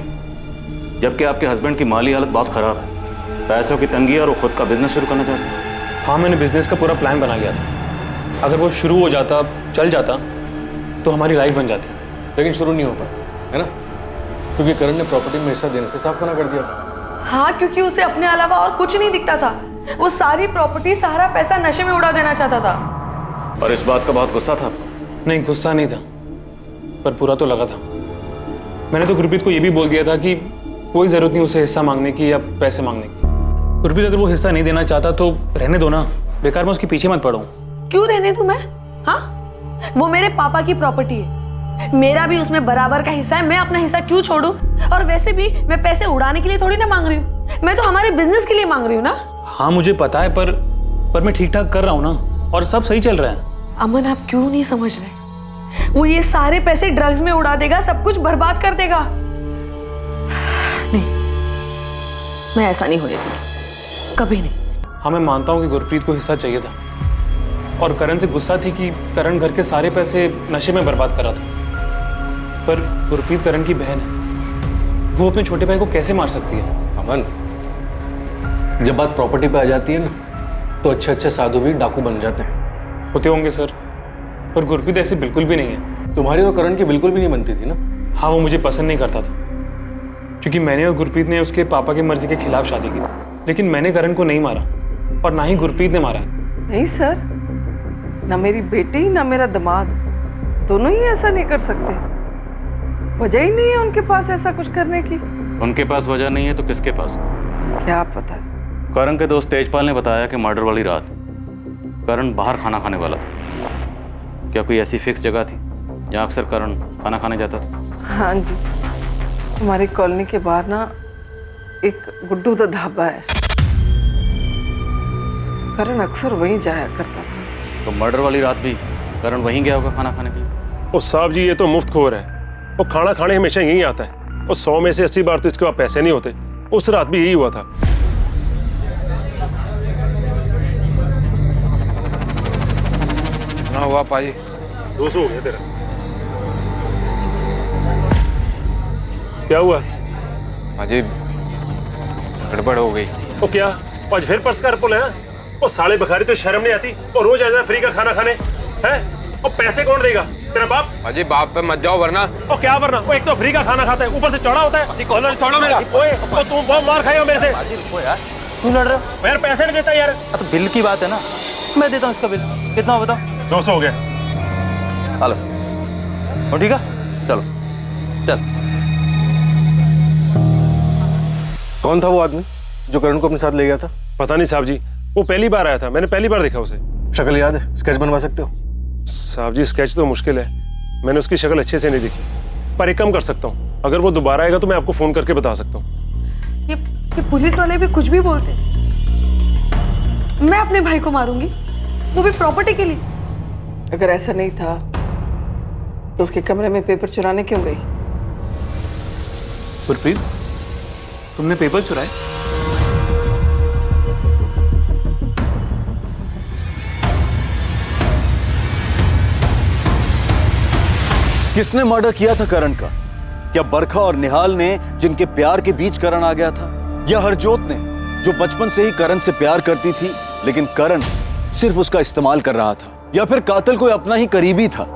जबकि आपके हस्बैंड की माली हालत बहुत खराब है, पैसों की तंगी है और वो खुद का बिजनेस शुरू करना चाहते हैं। हाँ, मैंने बिजनेस का पूरा प्लान बना लिया था। अगर वो शुरू हो जाता, चल जाता, तो हमारी लाइफ बन जाती। लेकिन शुरू नहीं हो पाया, है ना? क्योंकि करण ने प्रॉपर्टी में हिस्सा देने से साफ मना कर दिया। हाँ, क्योंकि उसे अपने अलावा और कुछ नहीं दिखता था। वो सारी प्रॉपर्टी, सारा पैसा नशे में उड़ा देना चाहता था। और इस बात का बहुत गुस्सा था? नहीं, गुस्सा नहीं था, पर पूरा तो लगा था। मैंने तो गुरप्रीत को ये भी बोल दिया था कि कोई जरूरत नहीं उसे हिस्सा मांगने की या पैसे मांगने की। गुरप्रीत अगर वो हिस्सा नहीं देना चाहता तो रहने दो ना, बेकार मैं उसके पीछे मत पड़ूं। क्यों रहने दूं मैं? हाँ, वो मेरे पापा की प्रॉपर्टी है, मेरा भी उसमें बराबर का हिस्सा है। मैं अपना हिस्सा क्यों छोड़ूं? और वैसे भी मैं पैसे उड़ाने के लिए थोड़ी ना मांग रही हूँ, मैं तो हमारे बिजनेस के लिए मांग रही हूँ ना। हाँ मुझे पता है, पर मैं ठीक ठाक कर रहा हूँ ना, और सब सही चल रहा है। अमन, आप क्यों नहीं समझ रहे? वो ये सारे पैसे ड्रग्स में उड़ा देगा, सब कुछ बर्बाद कर देगा। नहीं, मैं ऐसा नहीं होने दूंगी, कभी नहीं। हाँ, मैं मानता हूँ कि गुरप्रीत को हिस्सा चाहिए था, और करण से गुस्सा थी कि करण घर के सारे पैसे नशे में बर्बाद कर रहा था। पर गुरप्रीत करण की बहन है, वो अपने छोटे भाई को कैसे मार सकती है? अमन, जब बात प्रॉपर्टी पे आ जाती है ना, तो अच्छे अच्छे साधु भी डाकू बन जाते हैं। होते होंगे सर, पर गुरप्रीत ऐसे बिल्कुल भी नहीं है। तुम्हारी और करण की बिल्कुल भी नहीं बनती थी ना? हाँ, वो मुझे पसंद नहीं करता था, क्योंकि मैंने और गुरप्रीत ने उसके पापा की मर्जी के खिलाफ शादी की। लेकिन मैंने करण को नहीं मारा, और ना ही गुरप्रीत ने मारा है। नहीं सर, ना मेरी बेटी ना मेरा दामाद, दोनों ही ऐसा नहीं कर सकते। वजह ही नहीं है उनके पास ऐसा कुछ करने की। उनके पास वजह नहीं है तो किसके पास? क्या पता। करण के दोस्त तेजपाल ने बताया कि मर्डर वाली रात करण बाहर खाना खाने वाला था। क्या कोई ऐसी फिक्स जगह थी जहाँ अक्सर करण खाना खाने जाता था? हाँ जी, हमारी कॉलोनी के बाहर ना एक गुड्डू दा ढाबा है, करण अक्सर वहीं जाया करता था। तो मर्डर वाली रात भी करण वहीं गया होगा खाना खाने के लिए? ओ साहब जी, ये तो मुफ्तखोर है। वो खाना खाने हमेशा यहीं आता है, और 100 में से 80 बार तो इसके पास पैसे नहीं होते। उस रात भी यही हुआ था। ना हुआ पाजी, 200 हो गया तेरा। क्या हुआ पाजी? गड़बड़ हो गई। तो क्या आज फिर पर्स का पुल है? वो साले बखारी तो शर्म नहीं आती, और रोज ऐसा फ्री का खाना खाने हैं। और पैसे कौन देगा? तेरा बाप? पाजी बाप पे मत जाओ वरना। और क्या वरना? वो एक तो फ्री का खाना खाता है, ऊपर से चौड़ा होता है। कॉलर छोड़ो मेरा। ओए, और तुम बहुत मार खाए हो मेरे से। पाजी रुको यार, क्यों लड़ रहे हो? यार पैसे नहीं देता यार। तो बिल की बात है ना, मैं देता हूँ इसका बिल। कितना बताओ? 200 हो गया। हेलो, हो ठीक है, चलो चल। कौन था वो आदमी जो करण को अपने साथ ले गया था? पता नहीं साहब जी, वो पहली बार आया था, मैंने पहली बार देखा उसे। शक्ल याद है? स्केच बनवा सकते हो? साहब जी स्केच तो मुश्किल है, मैंने उसकी शक्ल अच्छे से नहीं देखी, पर एक काम कर सकता हूँ, अगर वो दोबारा आएगा तो मैं आपको फोन करके बता सकता हूँ। ये पुलिस वाले भी कुछ भी बोलते हैं। मैं अपने भाई को मारूंगी, वो भी प्रॉपर्टी के लिए। अगर ऐसा नहीं था तो उसके कमरे में पेपर चुराने क्यों गई? गुरप्रीत, तुमने पेपर चुराए? किसने मर्डर किया था करण का? क्या बरखा और निहाल ने, जिनके प्यार के बीच करण आ गया था, या हरजोत ने, जो बचपन से ही करण से प्यार करती थी लेकिन करण सिर्फ उसका इस्तेमाल कर रहा था? या फिर कातिल कोई अपना ही करीबी था,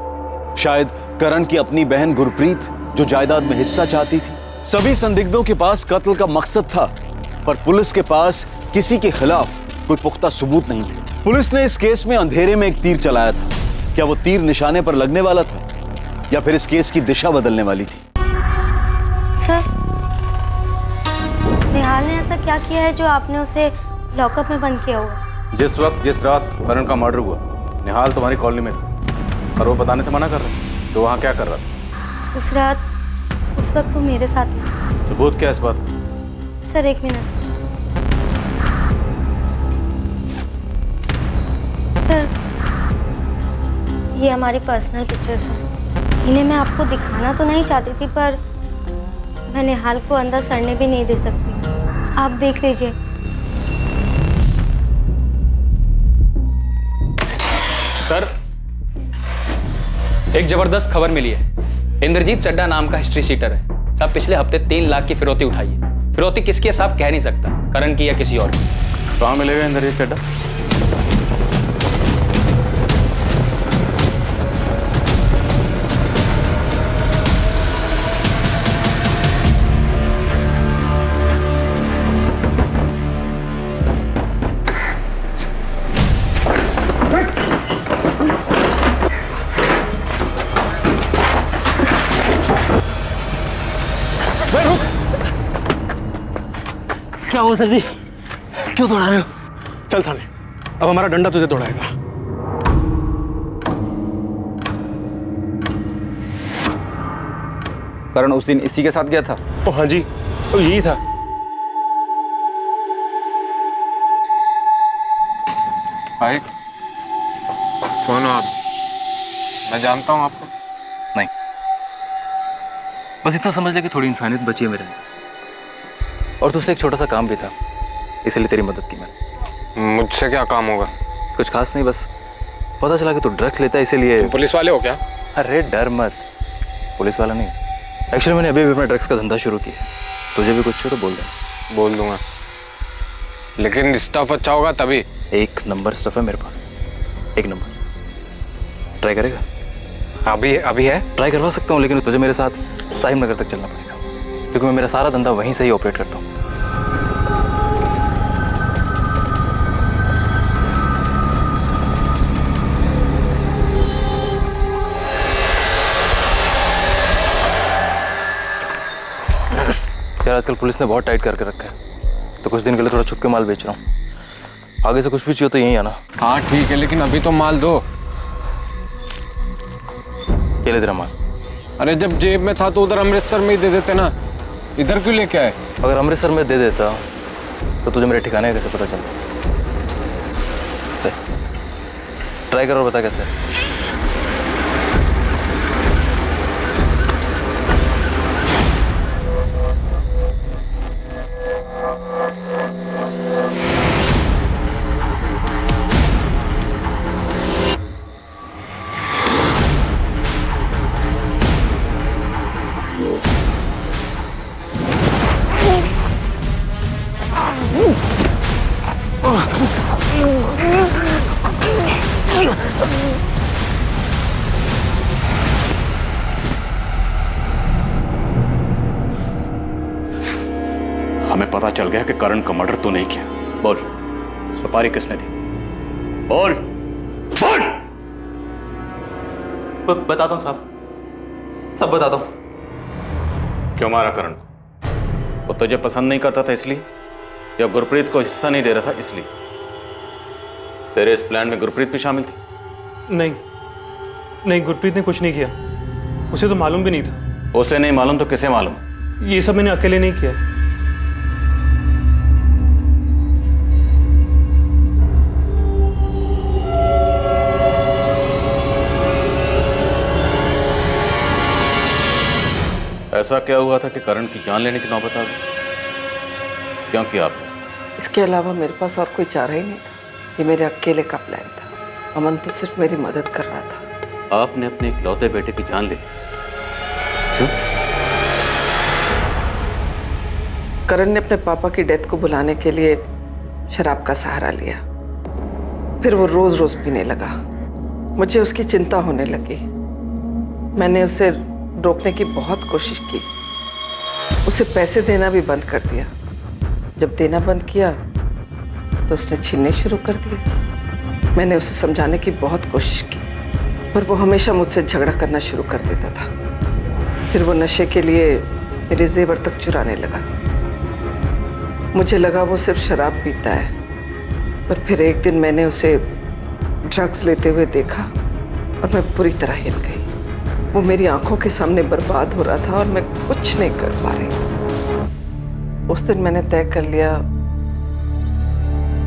शायद करण की अपनी बहन गुरप्रीत जो जायदाद में हिस्सा चाहती थी? सभी संदिग्धों के पास कत्ल का मकसद था, पर पुलिस के पास किसी के खिलाफ कोई पुख्ता सबूत नहीं थे। पुलिस ने इस केस में अंधेरे में एक तीर चलाया था। क्या वो तीर निशाने पर लगने वाला था या फिर इस केस की दिशा बदलने वाली थी? सर, निहाल ने ऐसा क्या किया है जो आपने उसे लॉकअप में बंद किया हुआ? जिस वक्त जिस रात करण का मर्डर हुआ, निहाल तुम्हारी कॉलोनी में था और वो बताने से मना कर रहा, तो वहाँ क्या कर रहा था? उस रात, उस वक्त वो मेरे साथ था। सबूत क्या है इस बात? सर एक मिनट। सर, ये हमारी पर्सनल पिक्चर्स हैं। इन्हें मैं आपको दिखाना तो नहीं चाहती थी, पर मैं निहाल को अंदर सड़ने भी नहीं दे सकती। आप देख लीजिए। सर, एक जबरदस्त खबर मिली है। इंद्रजीत चड्डा नाम का हिस्ट्री शीटर है। साहब पिछले हफ्ते 3 लाख की फिरौती उठाई है। फिरौती किसकी है साहब कह नहीं सकता, करण की या किसी और की। कहाँ मिलेगा इंद्रजीत चड्डा? क्या हुआ सर जी? क्यों दौड़ा रहे हो? चल थाने, अब हमारा डंडा तुझे दौड़ाएगा। करण उस दिन इसी के साथ गया था? ओ हाँ जी, तो यही था। भाई कौन हो आप? मैं जानता हूँ आपको। नहीं, बस इतना समझ ले कि थोड़ी इंसानियत बची है मेरे लिए, और तुझसे एक छोटा सा काम भी था, इसलिए तेरी मदद की मैंने। मुझसे क्या काम होगा? कुछ खास नहीं, बस पता चला कि तू ड्रग्स लेता है, इसीलिए। पुलिस वाले हो क्या? अरे डर मत, पुलिस वाला नहीं। एक्चुअली मैंने अभी अपना ड्रग्स का धंधा शुरू किया। तुझे भी कुछ हो तो बोल दे। बोल दूंगा, लेकिन स्टफ अच्छा होगा तभी। एक नंबर स्टफ है मेरे पास, एक नंबर। ट्राई करेगा? अभी है? ट्राई करवा सकता हूँ, लेकिन तुझे मेरे साथ साहिब नगर तक चलना पड़ेगा, क्योंकि मैं मेरा सारा धंधा वहीं से ही ऑपरेट करता हूँ। यार आजकल पुलिस ने बहुत टाइट करके रखा है, तो कुछ दिन के लिए थोड़ा छुप के माल बेच रहा हूँ। आगे से कुछ भी चाहिए तो यहीं आना। हाँ ठीक है, लेकिन अभी तो माल दो। ये ले तेरा माल। अरे जब जेब में था तो उधर अमृतसर में ही दे देते ना, इधर क्यों लेके आए? अगर अमृतसर में दे देता तो तुझे मेरे ठिकाने कैसे पता चलता? ट्राई करो, बता कैसे। हमें पता चल गया कि करण का मर्डर तो नहीं किया। बोल, सुपारी किसने दी? बोल बोल। बताता हूँ साहब, सब बताता हूँ। क्यों मारा करण को? वो तुझे पसंद नहीं करता था इसलिए, या गुरप्रीत को हिस्सा नहीं दे रहा था इसलिए? तेरे इस प्लान में गुरप्रीत भी शामिल थी? नहीं नहीं, गुरप्रीत ने कुछ नहीं किया, उसे तो मालूम भी नहीं था। उसे नहीं मालूम तो किसे मालूम? ये सब मैंने अकेले नहीं किया। ऐसा क्या हुआ था कि करण की जान लेने की नौबत आ गई? क्यों किया आपने? इसके अलावा मेरे पास और कोई चारा ही नहीं था। ये मेरे अकेले का प्लान था। अमन तो सिर्फ मेरी मदद कर रहा था। आपने अपने इकलौते बेटे की जान ली? क्यों? करण ने अपने पापा की डेथ को बुलाने के लिए शराब का सहारा लिया। फिर वो रोज रोज पीने लगा। मुझे उसकी चिंता होने लगी। मैंने उसे रोकने की बहुत कोशिश की। उसे पैसे देना भी बंद कर दिया। जब देना बंद किया तो उसने छीनने शुरू कर दिए। मैंने उसे समझाने की बहुत कोशिश की, पर वो हमेशा मुझसे झगड़ा करना शुरू कर देता था। फिर वो नशे के लिए मेरे जेवर तक चुराने लगा। मुझे लगा वो सिर्फ शराब पीता है, पर फिर एक दिन मैंने उसे ड्रग्स लेते हुए देखा और मैं पूरी तरह हिल गई। वो मेरी आंखों के सामने बर्बाद हो रहा था और मैं कुछ नहीं कर पा रही। उस दिन मैंने तय कर लिया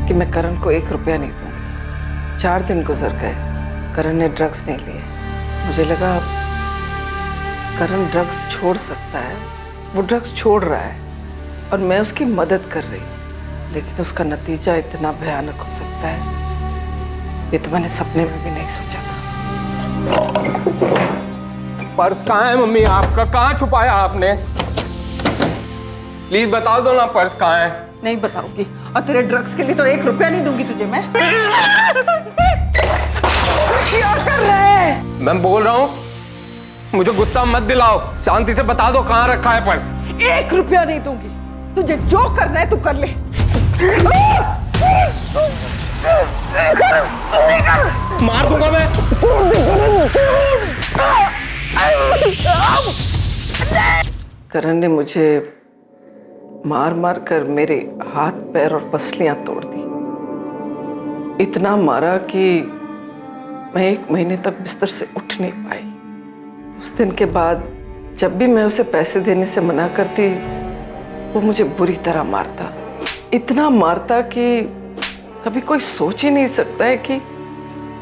कि मैं करण को 1 रुपया नहीं दूंगी। 4 दिन गुजर गए, करण ने ड्रग्स नहीं लिए। मुझे लगा करण ड्रग्स छोड़ सकता है। वो ड्रग्स छोड़ रहा है और मैं उसकी मदद कर रही हूँ, लेकिन उसका नतीजा इतना भयानक हो सकता है, ये तो मैंने सपने में भी नहीं सोचा था। पर्स कहाँ है मम्मी आपका? कहाँ छुपाया आपने? प्लीज बता दो ना, पर्स कहाँ है? नहीं बताऊंगी, और तेरे ड्रग्स के लिए तो 1 रुपया नहीं दूंगी तुझे मैं। क्या कर रहे हैं? मैं बोल रहा हूँ, मुझे गुस्सा मत दिलाओ, शांति से बता दो कहाँ रखा है पर्स। 1 रुपया नहीं दूंगी। तुझे जो करना है तू कर ले। मार दूंगा मैं। करण ने मुझे मार मार कर मेरे हाथ पैर और पसलियां तोड़ दी। इतना मारा कि मैं 1 महीने तक बिस्तर से उठ नहीं पाई। उस दिन के बाद जब भी मैं उसे पैसे देने से मना करती, वो मुझे बुरी तरह मारता। इतना मारता कि कभी कोई सोच ही नहीं सकता है कि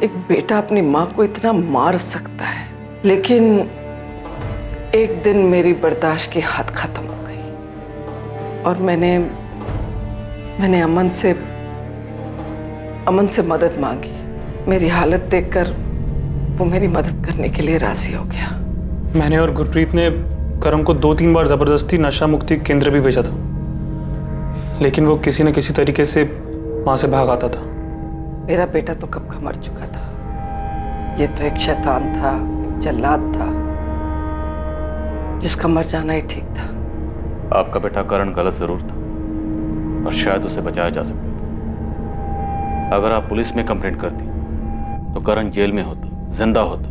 एक बेटा अपनी माँ को इतना मार सकता है। लेकिन एक दिन मेरी बर्दाश्त की हद खत्म हो गई और मैंने अमन से मदद मांगी। मेरी हालत देखकर वो मेरी मदद करने के लिए राजी हो गया। मैंने और गुरप्रीत ने करण को 2-3 बार जबरदस्ती नशा मुक्ति केंद्र भी भेजा था, लेकिन वो किसी न किसी तरीके से वहां से भाग आता था। मेरा बेटा तो कब का मर चुका था। ये तो एक शैतान था, एक जल्लाद था, जिसका मर जाना ही ठीक था। आपका बेटा करण गलत जरूर था, और शायद उसे बचाया जा सकता था। अगर आप पुलिस में कंप्लेंट करती तो करण जेल में होता, जिंदा होता,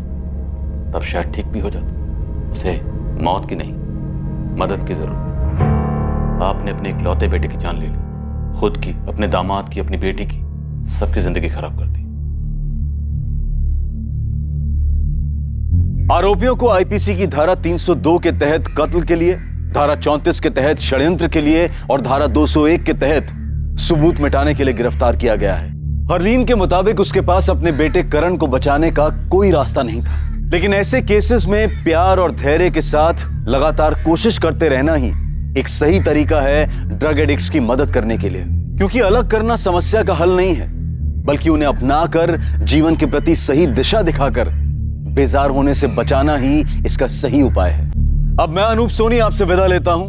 तब शायद ठीक भी हो जाता। उसे मौत की नहीं, मदद की जरूरत थी। आपने अपने इकलौते बेटे की जान ले ली, खुद की, अपने दामाद की, अपनी बेटी की, सबकी जिंदगी खराब कर दी। आरोपियों को आईपीसी की धारा 302 के तहत कत्ल के लिए, धारा 34 के तहत षड्यंत्र के लिए और धारा 201 के तहत सबूत मिटाने के लिए गिरफ्तार किया गया है। हरलीन के मुताबिक उसके पास अपने बेटे करण को बचाने का कोई रास्ता नहीं था, लेकिन ऐसे केसेस में प्यार और धैर्य के साथ लगातार कोशिश करते रहना ही एक सही तरीका है ड्रग एडिक्ट्स की मदद करने के लिए। क्योंकि अलग करना समस्या का हल नहीं है, बल्कि उन्हें अपनाकर जीवन के प्रति सही दिशा दिखाकर बेजार होने से बचाना ही इसका सही उपाय है। अब मैं अनूप सोनी आपसे विदा लेता हूं।